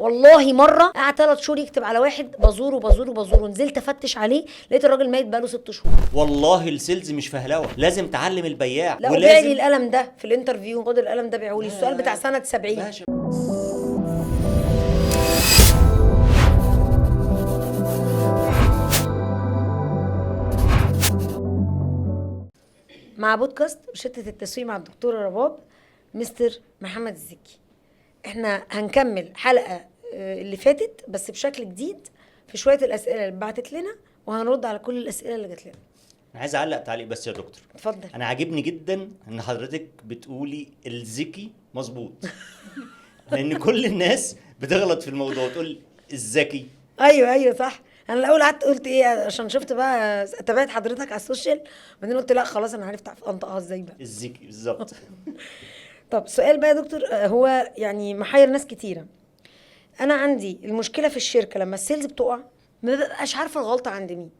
والله مره قعد 3 شهور يكتب على واحد، بزوره، نزلت افتش عليه لقيت الراجل ميت بقاله 6 شهور. والله السيلز مش فهلوه، لازم تعلم البياع. لا وبيع لي القلم ده في الانترفيو، خد القلم ده بيعه لي، السؤال بتاع سنه 70. باشا. مع بودكاست روشتة التسويق مع الدكتور رباب مستر محمد الزكي. احنا هنكمل حلقة اللي فاتت بس بشكل جديد في شوية الأسئلة اللي بعتت لنا، وهنرد على كل الأسئلة اللي جات لنا. انا عايز اعلق تعليق بس يا دكتور. اتفضل. انا عاجبني جدا ان حضرتك بتقولي الذكي مظبوط لان كل الناس بتغلط في الموضوع وتقول الذكي. ايوه صح. انا الاول قعدت قلت ايه عشان شفت بقى تابعت حضرتك على السوشيال، بعدين قلت لا خلاص انا عرفت انطقها ازاي بقى. الذكي بالظبط. طب سؤال بقى يا دكتور، هو يعني محير ناس كتيره. انا عندي المشكله في الشركه لما السيلز بتقع ما ببقاش عارفه الغلطه عند مين،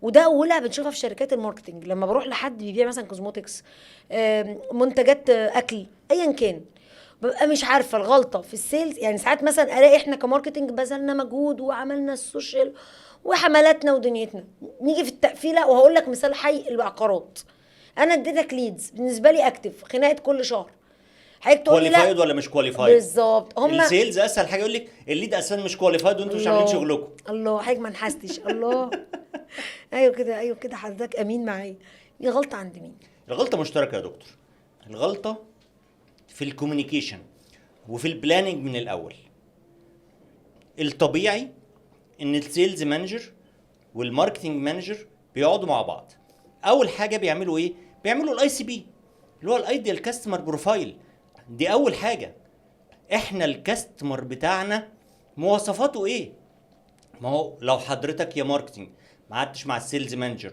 وده اولها بنشوفها في شركات الماركتنج. لما بروح لحد بيبيع مثلا كوزموتكس، منتجات اكل، ايا كان، ببقى مش عارفه الغلطه في السيلز. يعني ساعات مثلا الاقي احنا كماركتنج بذلنا مجهود وعملنا السوشيال وحملاتنا ودنيتنا، نيجي في التقفيله. وهقول لك مثال حي، العقارات. انا اديتك ليدز بالنسبه لي اكتف خناقه كل شهر، حضرتك تقول لي لا كواليفايد ولا مش كواليفايد؟ بالظبط. هم السيلز اسهل حاجه يقول لك الليد اساسا مش كواليفايد وانتوا مش عاملين شغلكم. الله حضرتك ما نحستش. الله ايوه كده حضرتك امين معايا. دي غلطه عند مين؟ الغلطه مشتركه يا دكتور. الغلطه في الكوميونيكيشن وفي البلاننج من الاول. الطبيعي ان السيلز مانجر والماركتنج مانجر بيقعدوا مع بعض. اول حاجه بيعملوا ايه؟ بيعملوا الاي سي بي اللي هو الايديال كاستمر بروفايل. دي اول حاجه. احنا الكاستمر بتاعنا مواصفاته ايه؟ ما هو لو حضرتك يا ماركتنج ما قعدتش مع السيلز مانجر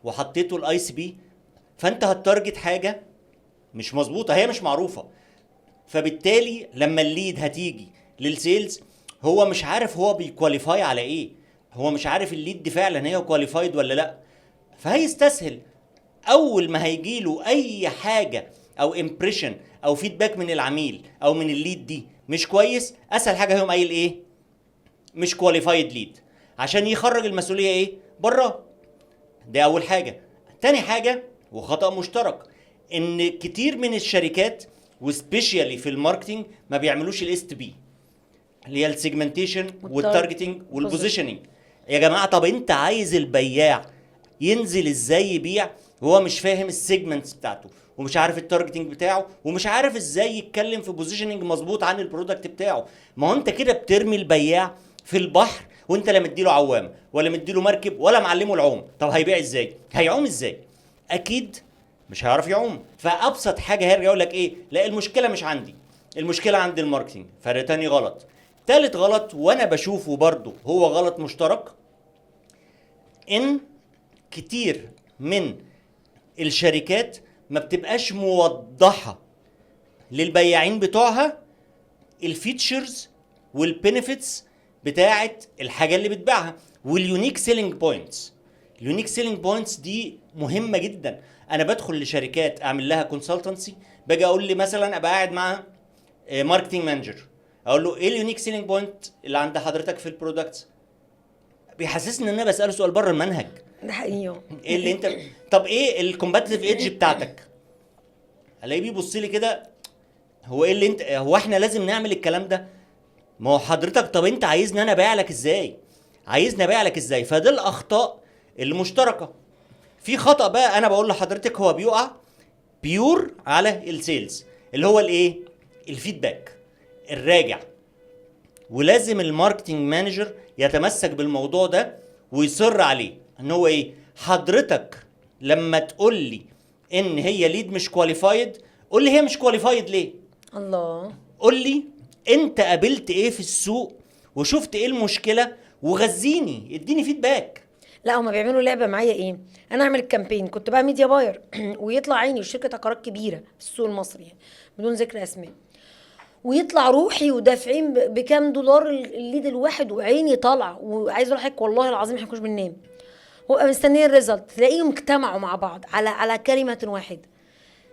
وحطيته الاي سي بي، فانت هتارجت حاجه مش مظبوطه، هي مش معروفه. فبالتالي لما الليد هتيجي للسيلز هو مش عارف هو بيكواليفاي على ايه، هو مش عارف الليد دي فعلا هي كواليفايد ولا لا. فهيستسهل اول ما هيجيله اي حاجه او امبريشن او فيدباك من العميل او من الليد دي مش كويس، اسهل حاجه هيقوم قايل ايه؟ مش كواليفايد ليد، عشان يخرج المسؤوليه ايه؟ بره. ده اول حاجه. تاني حاجه وخطأ مشترك، ان كتير من الشركات وسبيشالي في الماركتينج ما بيعملوش الاس تي بي اللي هي السيجمنتيشن والتارجتنج والبوزيشننج. يا جماعه طب انت عايز البياع ينزل ازاي يبيع وهو مش فاهم السيجمنتس بتاعته ومش عارف التارجتنج بتاعه ومش عارف ازاي يتكلم في بوزيشننج مظبوط عن البرودكت بتاعه؟ ما هو انت كده بترمي البياع في البحر وانت لا مديله عوام ولا مديله مركب ولا معلمه العوم. طب هيبيع ازاي؟ هيعوم ازاي؟ اكيد مش هيعرف يعوم. فابسط حاجه هيرجع يقول لك ايه؟ لا المشكله مش عندي، المشكله عند الماركتنج. فده تاني غلط. تالت غلط وانا بشوفه برضو هو غلط مشترك، ان كتير من الشركات ما بتبقاش موضحه للبياعين بتوعها الفيتشرز والبينيفيتس بتاعت الحاجه اللي بتبيعها واليونيك سيلينج بوينتس. اليونيك سيلينج بوينتس دي مهمه جدا. انا بدخل لشركات اعمل لها كونسلتنسي، باجي اقول لي مثلا ابقى قاعد مع ماركتنج مانجر اقول له ايه اليونيك سيلينج بوينت اللي عند حضرتك في البرودكتس، بيحسسني ان انا بساله سؤال بره المنهج. ده حقيقي. ايه اللي انت طب ايه الكومباتيتيف ايدج بتاعتك؟ الاقيه بيبص لي كده، هو ايه اللي انت، هو احنا لازم نعمل الكلام ده؟ ما هو حضرتك طب انت عايزني انا ابيع لك ازاي؟ عايزني ابيع لك ازاي؟ فده الاخطاء اللي مشتركه. في خطأ بقى انا بقول لحضرتك هو بيقع بيور على السيلز اللي هو الايه؟ الفيدباك الراجع. ولازم الماركتنج مانجر يتمسك بالموضوع ده ويصر عليه ان هو ايه؟ حضرتك لما تقول لي ان هي ليد مش كواليفايد قول لي هي مش كواليفايد ليه؟ الله. قول لي انت قابلت ايه في السوق وشفت ايه المشكله وغذيني اديني فيدباك. لا هما بيعملوا لعبه معايا ايه؟ انا اعمل الكامبين، كنت بقى ميديا باير ويطلع عيني وشركه عقارات كبيره في السوق المصري يعني بدون ذكر اسماء، ويطلع روحي ودافعين بكام دولار الليد الواحد وعيني طالعه، وعايز اقول لحضرتك والله العظيم احنا كناش بننام وابقى مستنيه الريزلت، تلاقيهم اجتمعوا مع بعض على كلمه واحده.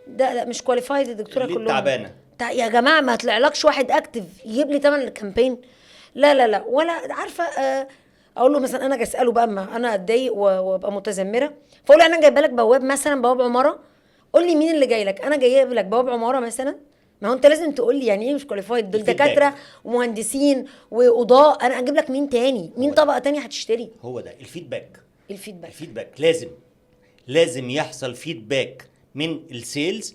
ده لا مش كواليفايد الدكتوره اللي كلهم تعبانه يا جماعه. ما طلعلكش واحد اكتف يجيب لي ثمن الكامبين؟ لا لا لا، ولا عارفه اقول له مثلا انا اجي اساله بقى، اما انا اتضايق وابقى متذمره، فاقول له انا جايبه لك بواب مثلا، بواب عماره، قول لي مين اللي جاي لك. انا جايب لك بواب عماره مثلا، ما هو انت لازم تقول لي يعني ايه مش كواليفايد، دول الفيدباك. دكاتره ومهندسين وقضاء، انا اجيب لك مين تاني، مين طبقه تانية هتشتري؟ هو ده الفيدباك. الفيدباك. الفيدباك لازم يحصل فيدباك من السيلز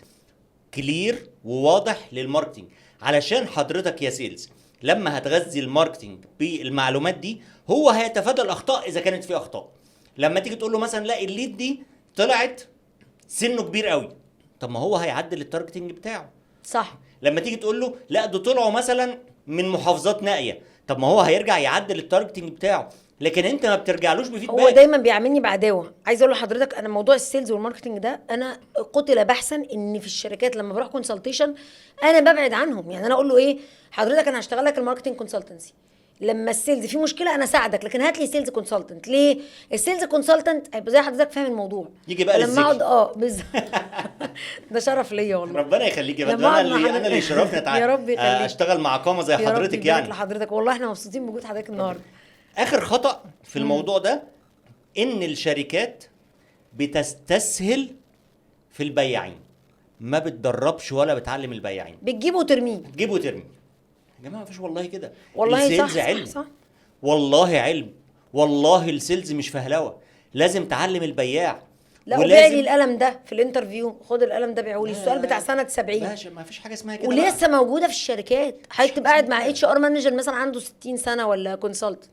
كلير وواضح للماركتينج، علشان حضرتك يا سيلز لما هتغذي الماركتينج بالمعلومات دي هو هيتفادى الاخطاء اذا كانت في اخطاء. لما تيجي تقول له مثلا لا الليد دي طلعت سنه كبير قوي، طب ما هو هيعدل التارجتنج بتاعه. صح. لما تيجي تقول له لا ده طلعوا مثلا من محافظات نائيه، طب ما هو هيرجع يعدل التارجتنج بتاعه. لكن انت ما بترجعلوش بفيدباك. هو دايما بيعاملني بعداوه. عايزه اقول لحضرتك انا موضوع السيلز والماركتنج ده انا قتل بحثا ان في الشركات لما بروح كونسلتيشن انا ببعد عنهم. يعني انا اقول له ايه حضرتك انا هشتغل لك الماركتنج كونسلتنسي، لما السيلز في مشكله انا اساعدك، لكن هات لي سيلز كونسلتنت. ليه؟ السيلز كونسلتنت هيبقى زي حضرتك فاهم الموضوع، يجي بقى لما اقعد للذكي. بالظبط ده شرف ليا والله. ربنا يخليك يا فندم، لما انا أقعد مع اللي شرفني يا رب يخليك. اشتغل مع قامه زي يا رب حضرتك يبارك يعني. لحضرتك والله احنا مبسوطين بوجود حضرتك النهارده. اخر خطأ في الموضوع ده ان الشركات بتستسهل في البياعين، ما بتدربش ولا بتعلم البياعين، بتجيبه وترميه. تجيب وترمي. يا جماعه مفيش والله كده. والله السيلز صح علم. صح. والله علم. والله السيلز مش فهلوه، لازم تعلم البياع. لا وبيع لي القلم ده في الانترفيو، خد القلم ده بيعه لي، السؤال بتاع سنه 70 باشا ما فيش حاجه اسمها كده ولسه بقى. موجوده في الشركات. حضرتك تبقى قاعد مع اتش ار مانجر مثلا عنده 60 سنه ولا كونسلتنت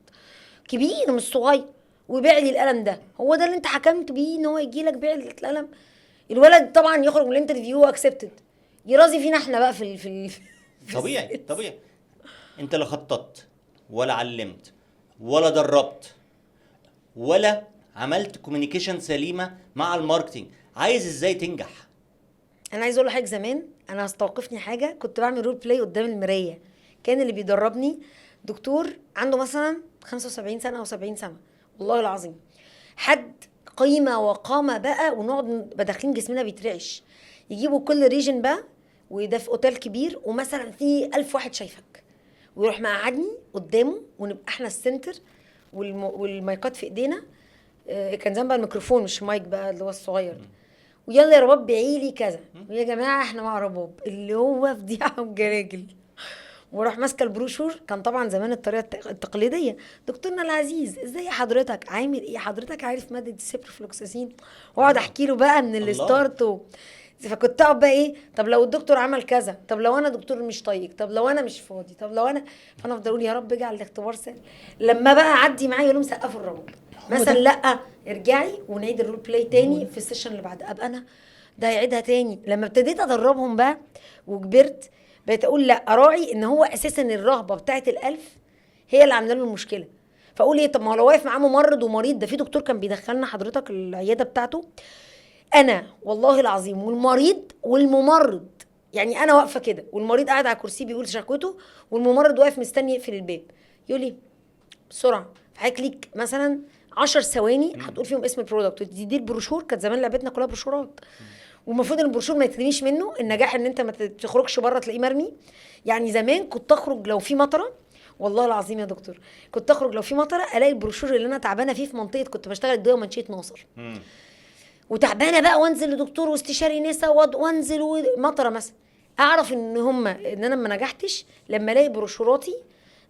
كبير مش صغير وبيع لي القلم ده، هو ده اللي انت حكمت بيه ان هو يجي لك بيع لي القلم؟ الولد طبعا يخرج من الانترفيو اكسبتد، يرازي فينا احنا بقى في طبيعي. انت لا خططت ولا علمت ولا دربت ولا عملت كوميونيكيشن سليمه مع الماركتينج، عايز ازاي تنجح؟ انا عايز اقول لحضرتك زمان انا هستوقفني حاجه، كنت بعمل رول بلاي قدام المرايه، كان اللي بيدربني دكتور عنده مثلا 75 سنه او 70 سنه والله العظيم، حد قيمه وقامه بقى، ونقعد بداخلين جسمنا بيترعش، يجيبوا كل ريجن بقى وده في اوتيل كبير ومثلا في 1000 واحد شايفك، ويروح مقعدني قدامه ونبقى احنا السنتر والمايكات في ايدينا، كان زمان بقى الميكروفون مش مايك بقى اللي هو الصغير ده، ويلا يا رباب بيعي لي كذا، ويا جماعه احنا مع رباب اللي هو فضيحه وجراجل، وراح ماسكه البروشور. كان طبعا زمان الطريقه التقليديه، دكتورنا العزيز ازاي حضرتك عامل ايه، حضرتك عارف ماده السيبروفلوكساسين، واقعد احكي له بقى من الستارت فكنت اقعد بقى ايه، طب لو الدكتور عمل كذا، طب لو انا دكتور مش طايق، طب لو انا مش فاضي، طب لو انا، فانا افضل اقول يا رب اجعل الاختبار سهل. لما بقى اعدي معايا يقولوا سقفوا الرب مثلا، لا ارجعي ونعيد الرول بلاي تاني في السيشن اللي بعد، ابقى انا ده هيعيدها تاني. لما ابتديت ادربهم بقى وكبرت بقيت اقول لا، اراعي ان هو اساسا الرهبه بتاعت ال1000 هي اللي عامله له المشكله. فاقول ايه، طب ما هو لو واقف معاه ممرض ومريض، ده في دكتور كان بيدخلنا حضرتك العياده بتاعته انا والله العظيم والمريض والممرض، يعني انا واقفه كده والمريض قاعد على كرسي بيقول شكوته والممرض واقف مستني يقفل الباب، يقول لي بسرعه حضرتك ليك مثلا 10 ثواني هتقول فيهم اسم البرودكت، دي البروشور. كانت زمان لعبتنا كلها بروشورات، والمفروض ان البروشور ما يترميش منه، النجاح ان انت ما تخرجش بره تلاقيه مرمي. يعني زمان كنت اخرج لو في مطره، والله العظيم يا دكتور كنت اخرج لو في مطره الاقي البروشور اللي انا تعبانه فيه في منطقه كنت بشتغل الدواء منشيه ناصر وتعبانه بقى، وانزل لدكتور واستشاري نساء وانزل مطره مثلا، اعرف ان انا ما نجحتش لما الاقي بروشوراتي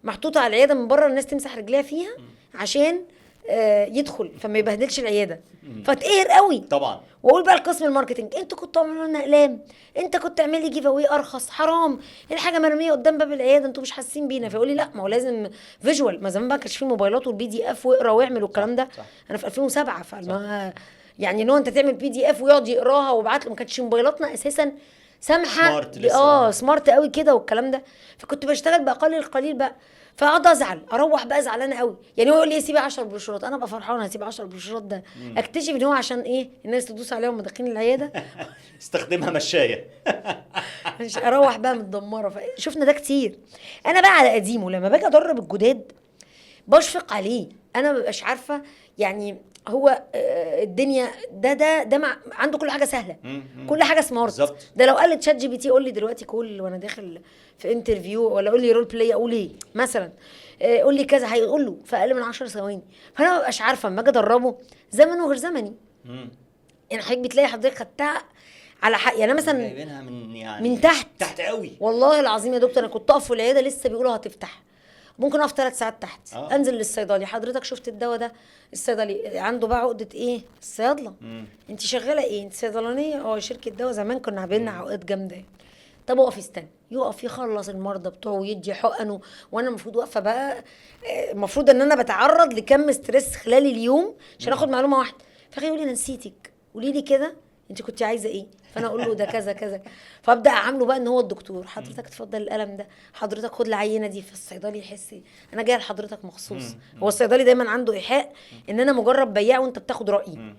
محطوطه على العياده من بره الناس تمسح رجليها فيها عشان يدخل فما يبهدلش العياده، فتقهر قوي طبعا. واقول بقى لقسم الماركتنج انتوا كنتوا تعملوا لنا اقلام، انت كنت تعمل لي جيف اواي ارخص، حرام الحاجه مرميه قدام باب العياده انتوا مش حاسين بينا. فيقول لي لا ما هو لازم فيجوال، ما زمان بقى كانش في موبايلات والبي دي اف واقرا واعمل والكلام ده. صح. انا في 2007 فما يعني لو انت تعمل بي دي اف ويقعد يقراها وابعت له، ما كانتش موبايلاتنا اساسا سامحه سمارت لسه. سمارت قوي كده والكلام ده، فكنت بشتغل باقل القليل بقى، فاقعد ازعل اروح بقى زعلانه قوي. يعني هو يقول لي سيبي 10 بروشورات، انا ابقى فرحانه هسيب 10 بروشورات، ده اكتشف ان هو عشان ايه الناس تدوس عليهم داخلين العياده استخدمها مشايه مش اروح بقى متدمره. شفنا ده كتير. انا بقى على قديمه لما باجي ادرب الجداد بشفق عليه، انا ما ببقاش عارفه يعني هو الدنيا ده عنده كل حاجه سهله، كل حاجه سمارت بالظبط. ده لو قال لي تشات جي بي تي قول لي دلوقتي كل وانا داخل في انترفيو ولا قول لي رول بلاي اقول ايه مثلا، قول لي كذا، هيقول له في اقل من 10 ثواني. فانا ما ببقاش عارفه اما اجي ادربه زمنه غير زمني. مم. يعني حضرتك بتلاقي حضرتك خدتها على حق، يعني أنا مثلا جايبينها من يعني من تحت قوي. والله العظيم يا دكتور، انا كنت اقف في العياده لسه بيقولوا هتفتح، ممكن اقف 3 ساعات تحت. انزل للصيدلي، حضرتك شفت الدواء ده؟ الصيدلي عنده بقى عقده ايه؟ الصيادله. انت شغاله ايه؟ انت صيدلانيه؟ شركه دواء. زمان كنا عاملين عقد جامده. طب اقف استنى، يقف يخلص المرضى بتوعه ويدي حقنه، وانا المفروض واقفه بقى. المفروض ان انا بتعرض لكم ستريس خلال اليوم عشان اخد معلومه واحده. فاخي يقول لي انا نسيتك، قولي لي كده انت كنت عايزه ايه؟ فانا اقول له ده كذا كذا. فابدا اعامله بقى ان هو الدكتور. حضرتك اتفضل القلم ده، حضرتك خد العينه دي. فالصيدلي يحس انا جايه لحضرتك مخصوص. هو الصيدلي دايما عنده ايحاء ان انا مجرد بياع وانت بتاخد رايي.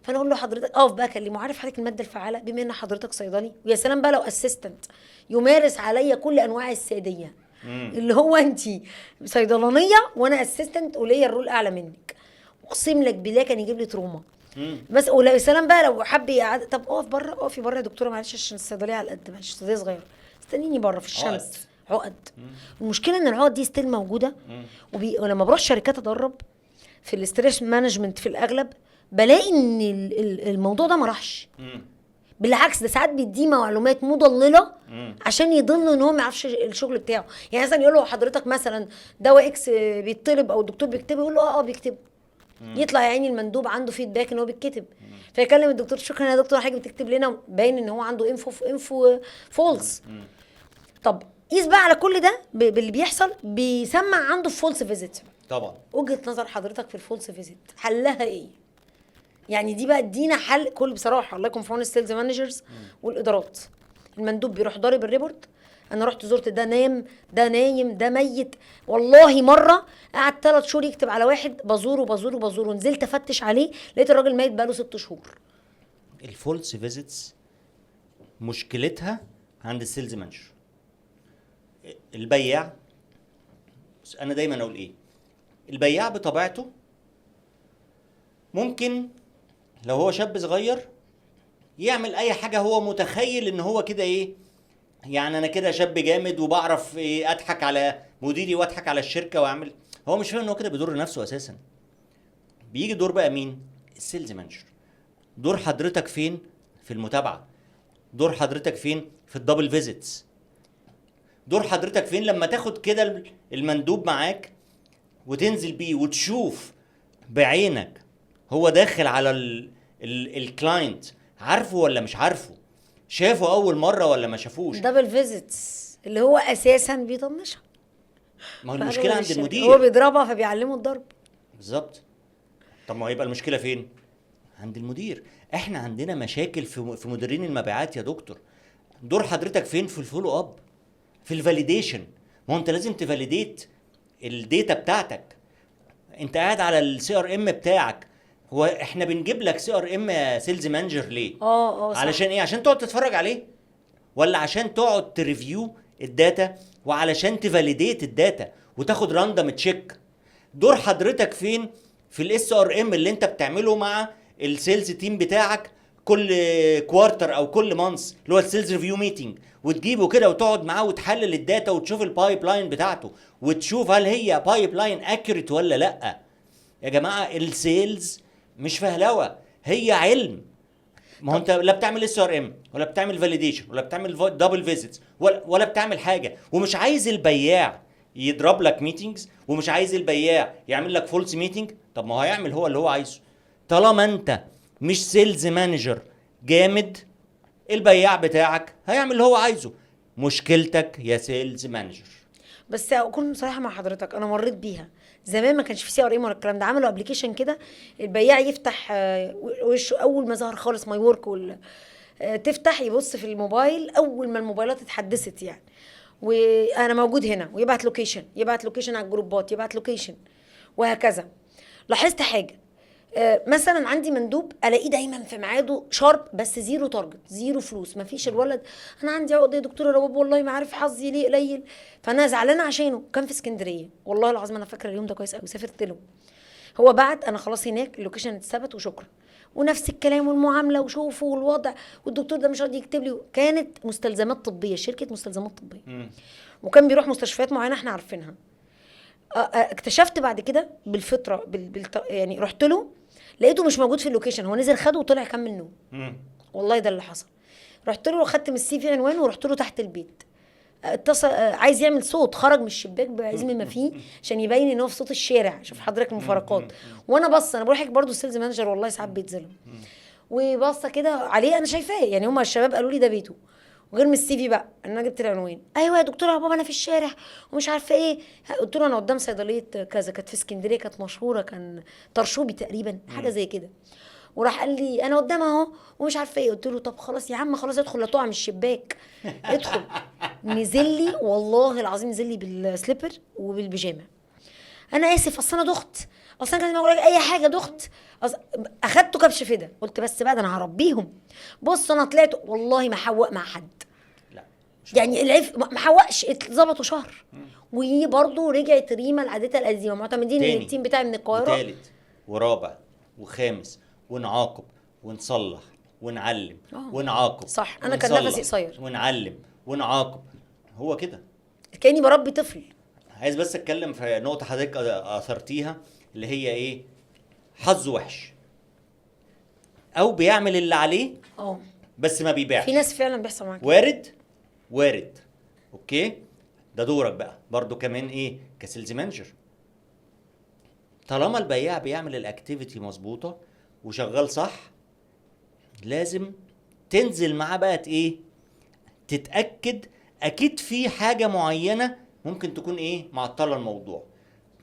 فانا اقول له حضرتك اقف بقى كلمه، عارف حضرتك الماده الفعاله بما ان حضرتك صيدلي، ويا سلام بقى لو اسيستنت يمارس عليا كل انواع الساديه، اللي هو انت صيدلانيه وانا اسيستنت وليا الرول اعلى منك، اقسم لك بالله كان يجيب لي تروما. بس ولا سلام بقى لو حب طب اقف بره، اقفي بره يا دكتوره معلش عشان الصيدليه على قد، معلش الصيدليه صغيره، استنيني بره في الشمس. عقد. المشكله ان العقد دي ستيل موجوده. ولما بروح شركات ادرب في الاستريس مانجمنت في الاغلب بلاقي ان الموضوع ده ما راحش. بالعكس ده ساعات بيديه معلومات مضلله عشان يضل ان هو ما يعرفش الشغل بتاعه. يعني مثلا يقول له حضرتك مثلا دواء اكس بيطلب او الدكتور بيكتبه، يقول له بيكتبه. يطلع يا عيني المندوب عنده فيدباك ان هو بيتكتب، فيكلم الدكتور شكرا يا دكتور حاجه بتكتب لنا، باين ان هو عنده انفو فولس. طب قيس بقى على كل ده باللي بيحصل، بيسمع عنده فولس فيزيت. طبعا وجهه نظر حضرتك في الفولس فيزيت حلها ايه؟ يعني دي بقى ادينا حل. كل بصراحه الله يكون في عون السيلز مانجرز والادارات. المندوب بيروح ضارب الريبورت، انا رحت زرت ده نام، ده نايم، ده ميت. والله مره قعد 3 شهور يكتب على واحد، بزوره نزلت افتش عليه لقيت الراجل ميت بقاله 6 شهور. الفولس فيزيتس مشكلتها عند السيلز مانجر. البياع، انا دايما اقول ايه، البياع بطبيعته ممكن لو هو شاب صغير يعمل اي حاجه هو متخيل ان هو كده ايه، يعني انا كده شاب جامد وبعرف إيه، اضحك على مديري واضحك على الشركه واعمل. هو مش فاهم ان هو كده بيضر نفسه اساسا. بيجي دور بقى مين؟ السيلز مانجر. دور حضرتك فين؟ في المتابعه. دور حضرتك فين؟ في الدبل فيزيتس. دور حضرتك فين لما تاخد كده المندوب معاك وتنزل بيه وتشوف بعينك هو داخل على الكلاينت، عارفه ولا مش عارفه، شافه اول مره ولا ما شافوش. دبل فيزيتس اللي هو اساسا بيطنشها. ما هو المشكله عند المدير، هو بيضربها فبيعلمه الضرب. بالظبط. طب ما يبقى المشكله فين؟ عند المدير. احنا عندنا مشاكل في مديرين المبيعات يا دكتور. دور حضرتك فين؟ في الفولو اب، في الفاليديشن. ما هو انت لازم تفاليديت الداتا بتاعتك. انت قاعد على السي ار ام بتاعك. هو احنا بنجيب لك سي ار ام يا سيلز مانجر ليه؟ صح. علشان ايه؟ عشان تقعد تتفرج عليه، ولا عشان تقعد تريفيو الداتا وعلشان تفاليديت الداتا وتاخد راندوم تشيك؟ دور حضرتك فين؟ في الاس ار ام اللي انت بتعمله مع السيلز تيم بتاعك كل كوارتر او كل مانث، اللي هو السيلز ريفيو ميتنج، وتجيبه كده وتقعد معاه وتحلل الداتا وتشوف البايب لاين بتاعته وتشوف هل هي بايب لاين اكيوريت ولا لا. يا جماعه السيلز مش فهلوه، هي علم. ما هو انت لا بتعمل اس ار ام ولا بتعمل فاليديشن ولا بتعمل دبل فيزيتس ولا بتعمل حاجه، ومش عايز البياع يضرب لك ميتينجز، ومش عايز البياع يعمل لك فولس ميتنج. طب ما هو هيعمل هو اللي هو عايزه. طالما انت مش سيلز مانجر جامد، البياع بتاعك هيعمل اللي هو عايزه. مشكلتك يا سيلز مانجر. بس اكون بصراحه مع حضرتك، انا مريت بيها زمان. ما كانش في سي ار ام ولا الكلام ده. عملوا ابلكيشن كده، البياع يفتح وشه اول ما ظهر خالص ماي ورك تفتح يبص في الموبايل اول ما الموبايلات اتحدثت يعني، وانا موجود هنا، ويبعت لوكيشن، يبعت لوكيشن على الجروبات، يبعت لوكيشن، وهكذا. لاحظت حاجه، مثلا عندي مندوب الاقيه دايما في ميعاده شارب، بس زيرو تارجت، زيرو فلوس، ما فيش. الولد انا عندي عقده يا دكتوره رباب والله ما عارف حظي ليه قليل، فانا زعلانه عشانه. كان في اسكندريه والله العظيم انا فاكره اليوم ده كويس قوي، سافرت له. هو بعت انا خلاص هناك، اللوكيشن اتثبت وشكرا، ونفس الكلام والمعامله وشوفوا والوضع، والدكتور ده مش راضي يكتب لي. كانت مستلزمات طبيه، شركه مستلزمات طبيه، وكان بيروح مستشفيات معينه احنا عارفينها. اكتشفت بعد كده بالفطره يعني رحت له لقيته مش موجود في اللوكيشن، هو نزل خده وطلع كمل نوم. مم. والله ده اللي حصل. رحت له خدت من السي في عنوانه ورحت له تحت البيت. اتصل عايز يعمل صوت، خرج من الشباك بعزم ما فيه عشان يبين ان هو في صوت الشارع. شوف حضرتك المفارقات. وانا بص انا بقول لك برضه السيلز مانجر والله ساعات بيتظلم. وبصه كده عليه انا شايفاه، يعني هما الشباب قالوا لي ده بيته. وغير من السي في بقى انا جبت العنوان، ايوه يا دكتوره يا بابا انا في الشارع ومش عارفه ايه. قلت له انا قدام صيدليه كذا، كانت في اسكندريه، كانت مشهوره، كان طرشوبي تقريبا حاجه زي كده. وراح قال لي انا قدام اهو ومش عارفه ايه. قلت له طب خلاص يا عم خلاص ادخل لا تقع من الشباك. ادخل. نزل لي والله العظيم، نزل لي بالسليبر وبالبيجامه. انا اسف اصل انا دخت، اصل انا كان بقول لك اي حاجه دخت. اخدته كبش فدا. قلت بس بقى ده انا هربيهم. بص انا طلعت والله ما حوق مع حد. لا مش يعني العيف ما حوقش، اتظبطوا شهر. وبرضه رجعت ريما لعادتها القديمه، معتمدين ان تاني التيم بتاعي من القاهره. وتالت ورابع وخامس، ونعاقب ونصلح ونعلم ونعاقب. صح، أنا كان ونصلح نفسي قصير. ونعلم ونعاقب. هو كده. كاني بربي طفل. عايز بس اتكلم في نقطة حضرتك اثرتيها، اللي هي ايه؟ حظه وحش، او بيعمل اللي عليه اه بس ما بيبيعش. في ناس فعلا بيحصل معاك. وارد. وارد. اوكي. ده دورك بقى برضو كمان ايه كسيلز مانجر. طالما البياع بيعمل الاكتيفيتي مظبوطه وشغال صح، لازم تنزل معاه بقى ايه، تتاكد اكيد في حاجه معينه ممكن تكون ايه معطله الموضوع.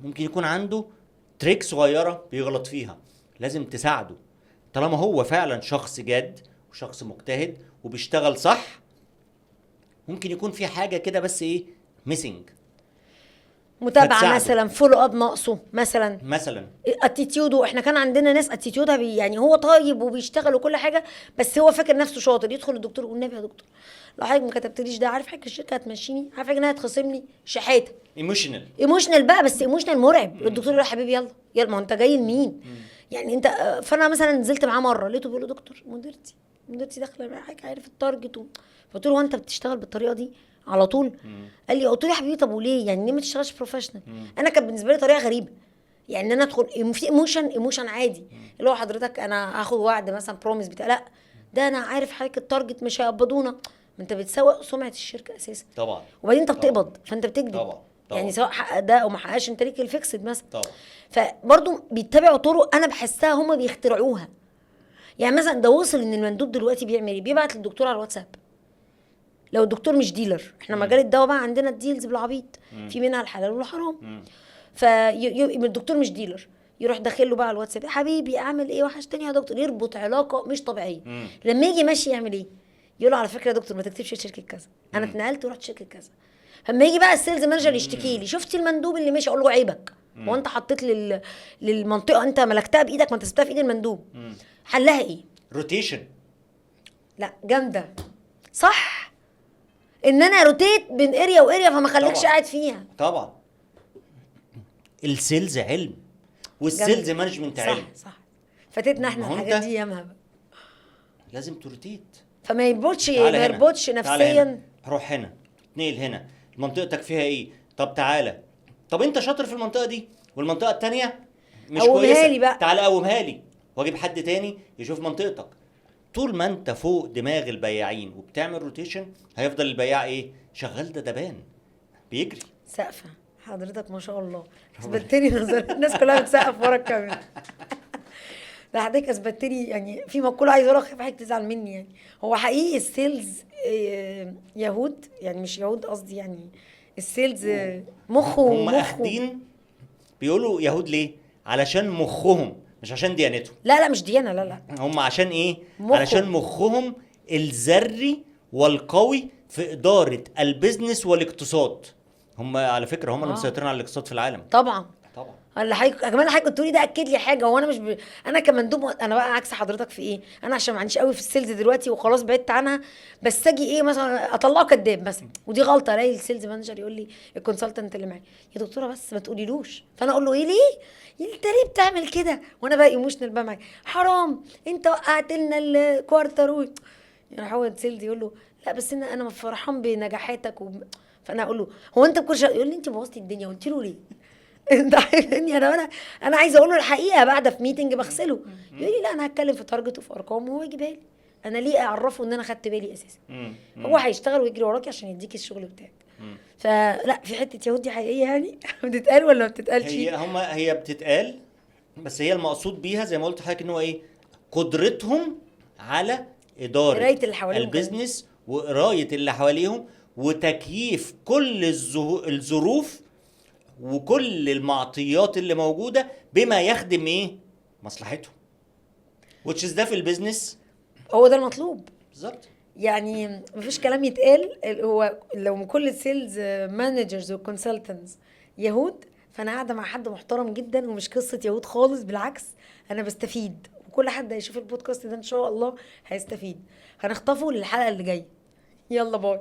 ممكن يكون عنده تريك صغيره بيغلط فيها، لازم تساعده. طالما هو فعلا شخص جاد وشخص مجتهد وبيشتغل صح، ممكن يكون في حاجه كده بس ايه ميسنج. متابعه فتساعده. مثلا، فولو اب ناقصه مثلا اتيتيودو. احنا كان عندنا ناس اتيتيودها يعني هو طيب وبيشتغل وكل حاجه، بس هو فاكر نفسه شاطر. يدخل الدكتور يقول النبي يا دكتور لو حضرتك ما كتبتليش ده، عارف حضرتك الشركه هتمشيني، عارف حضرتك انها هتخصمني شحاته. ايموشنال. ايموشنال بقى، بس ايموشنال مرعب. الدكتور يقول يا حبيبي يلا يلا، ما هو انت جاي لمين؟ يعني انت فانا مثلا نزلت معاه مره لقيته بيقول له دكتور مديرتي داخله معايا حضرتك عارف التارجت فقلت له هو انت بتشتغل بالطريقه دي على طول؟ قال لي، قلت له يا حبيبي طب وليه يعني ليه ما تشتغلش بروفيشنال؟ انا كان بالنسبه لي طريقه غريبه، يعني انا ادخل في ايموشن عادي اللي هو حضرتك انا هاخد وعد مثلا بروميس بتاع، لا ده انا عارف حضرتك التارجت مش هيقبضونا. ما انت بتسوق سمعه الشركه اساسا. طبعا. وبعدين انت طبعاً. بتقبض فانت بتكذب. طبعا. يعني سواء حقق ده او ما حققش انت ليك الفيكسد مثلا. طبعا. فبرضه بيتبعوا طرق انا بحسها هم بيخترعوها. يعني مثلا ده وصل ان المندوب دلوقتي بيعمل ايه؟ بيبعت للدكتور على الواتساب. لو الدكتور مش ديلر، احنا مجال الدواء بقى عندنا الديلز بالعبيط، في منها الحلال والحرام. الدكتور مش ديلر، يروح داخل له بقى على الواتساب، يا حبيبي اعمل ايه وحشتني يا دكتور، يربط علاقه مش طبيعيه. لما يجي ماشي يعمل ايه؟ يقول له على فكره يا دكتور ما تكتبش شركه كذا، انا اتنقلت ورحت شركه كذا. لما يجي بقى السيلز مانجر يشتكي لي، شفتي المندوب اللي ماشي؟ اقول له عيبك، هو انت حطيت للمنطقه انت ملكتها بايدك، ما انت سبتها في ايد المندوب. حلها ايه؟ روتيشن. لا جامده صح، ان انا روتيت بين اريا واريا فما خليكش طبعاً. قاعد فيها. طبعا. السيلز علم والسيلز مانجمنت علم. صح فاتتنا احنا ما هو الحاجات انت دي ياما بقى. لازم تروتيت. فما يربطش تعالى ما هنا. يربطش تعالى نفسيا. هنا. روح هنا، اتنقل هنا، منطقتك فيها ايه؟ طب تعالى، طب انت شاطر في المنطقه دي والمنطقه التانية مش قومها كويسه، لي بقى. تعالى قومها لي واجيب حد تاني يشوف منطقتك. طول ما انت فوق دماغ البياعين وبتعمل روتيشن، هيفضل البياع ايه؟ شغال دبان بيجري. سقفه حضرتك ما شاء الله، اثبتني نظر الناس كلها بتسقف ورا الكاميرا. لا حضرتك اثبتني، يعني في مقوله عايز اقولها خايف حضرتك تزعل مني. يعني هو حقيقي السيلز يهود، يعني مش يهود قصدي، يعني السيلز مخه هم اخدين بيقولوا يهود ليه؟ علشان مخهم مش عشان ديانتهم. لا مش ديانه، لا هم عشان ايه؟ مخهم. علشان مخهم الذري والقوي في إدارة البيزنس والاقتصاد. هم على فكرة هم اللي مسيطرين على الاقتصاد في العالم. طبعا. طبعا. اللي كمان حضرتك قلت لي ده اكد لي حاجه، وانا مش انا كمندوب انا بقى عكس حضرتك في ايه؟ انا عشان ما عنديش قوي في السيلز دلوقتي وخلاص بعدت عنها، بس اجي ايه مثلا اطلعه كداب مثلا، ودي غلطه. الاقي السيلز مانجر يقول لي الكونسلتنت اللي معايا، يا دكتوره بس ما تقوليلوش. فانا اقول له ايه ليه؟ انت ليه بتعمل كده؟ وانا بقى ايموشنال بقى معايا، حرام انت وقعت لنا الكوارتر. يعني هو السيلز يقول له لا بس انا فرحان بنجاحاتك فانا اقول له هو انت بكل شيء؟ يقول لي انت بوظتي الدنيا. قلت له ليه؟ انت عارفني انا عايزه اقول له الحقيقه بعد في ميتنج بغسله، يقول لي لا انا هتكلم في تارجت وفي ارقام وهو يجيبها لي. انا ليه اعرفه ان انا خدت بالي اساسا؟ هو هيشتغل ويجري وراكي عشان يديك الشغل بتاعك. فلا في حته يهود دي حقيقيه يعني بتتقال ولا ما بتتقالش؟ هي بتتقال، بس هي المقصود بيها زي ما قلت لحضرتك ان هو ايه، قدرتهم على اداره قراية اللي حواليهم البيزنس وقرايه اللي حواليهم وتكييف كل الظروف وكل المعطيات اللي موجوده بما يخدم ايه مصلحتهم، which is ده في البيزنس هو ده المطلوب بالظبط. يعني. مفيش كلام يتقال. هو لو من كل السيلز مانجرز والكونسلتنتس يهود، فانا قاعده مع حد محترم جدا ومش قصه يهود خالص، بالعكس انا بستفيد، وكل حد هيشوف البودكاست ده ان شاء الله هيستفيد. هنخطفه للحلقه اللي جايه. يلا باي.